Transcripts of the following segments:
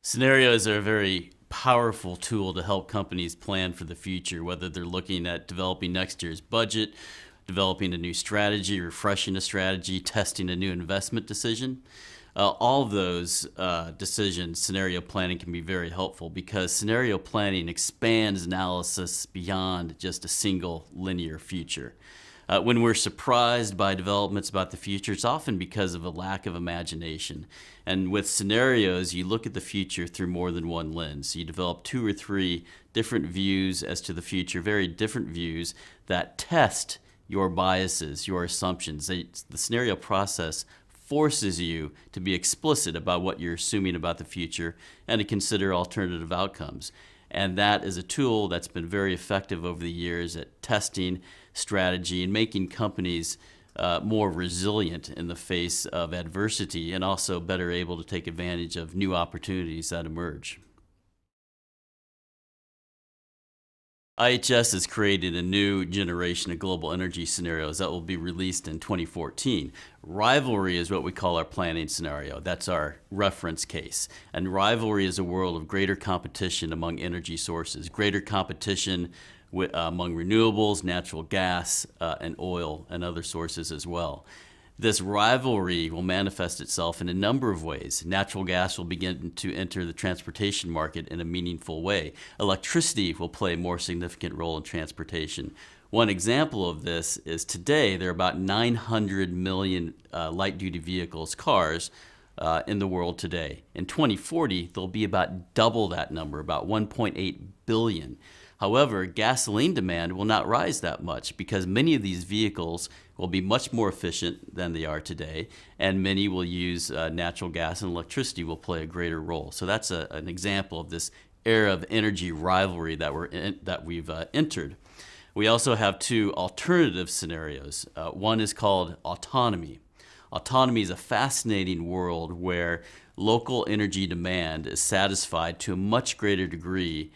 Scenarios are a very powerful tool to help companies plan for the future, whether they're looking at developing next year's budget, developing a new strategy, refreshing a strategy, testing a new investment decision. All of those decisions, scenario planning can be very helpful because scenario planning expands analysis beyond just a single linear future. When we're surprised by developments about the future, it's often because of a lack of imagination. And with scenarios, you look at the future through more than one lens. You develop 2 or 3 different views as to the future, very different views that test your biases, your assumptions. The scenario process forces you to be explicit about what you're assuming about the future and to consider alternative outcomes. And that is a tool that's been very effective over the years at testing strategy and making companies more resilient in the face of adversity and also better able to take advantage of new opportunities that emerge. IHS has created a new generation of global energy scenarios that will be released in 2014. Rivalry is what we call our planning scenario. That's our reference case. And rivalry is a world of greater competition among energy sources, greater competition among renewables, natural gas, and oil and other sources as well. This rivalry will manifest itself in a number of ways. Natural gas will begin to enter the transportation market in a meaningful way. Electricity will play a more significant role in transportation. One example of this is today there are about 900 million light-duty vehicles, cars, in the world today. In 2040, there'll be about double that number, about 1.8 billion. However, gasoline demand will not rise that much because many of these vehicles will be much more efficient than they are today, and many will use natural gas, and electricity will play a greater role. So that's an example of this era of energy rivalry that we've entered. We also have 2 alternative scenarios. One is called autonomy. Autonomy is a fascinating world where local energy demand is satisfied to a much greater degree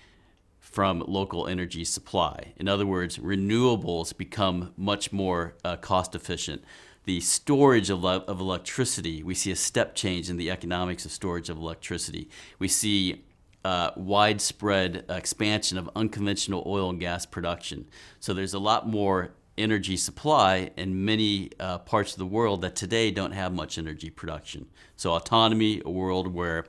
from local energy supply. In other words, renewables become much more cost efficient. The storage of electricity, we see a step change in the economics of storage of electricity. We see widespread expansion of unconventional oil and gas production. So there's a lot more energy supply in many parts of the world that today don't have much energy production. So autonomy, a world where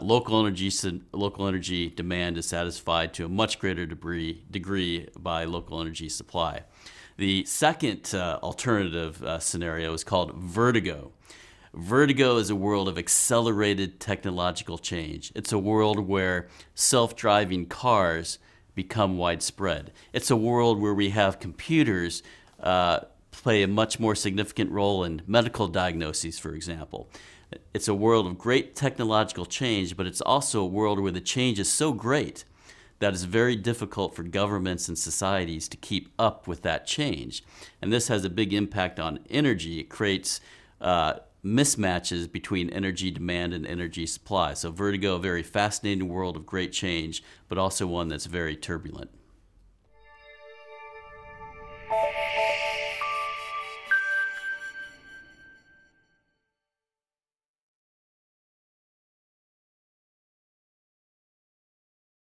local energy demand is satisfied to a much greater degree by local energy supply. The second alternative scenario is called vertigo. Vertigo is a world of accelerated technological change. It's a world where self-driving cars become widespread. It's a world where we have computers play a much more significant role in medical diagnoses, for example. It's a world of great technological change, but it's also a world where the change is so great that it's very difficult for governments and societies to keep up with that change. And this has a big impact on energy. It creates mismatches between energy demand and energy supply. So vertigo, a very fascinating world of great change, but also one that's very turbulent.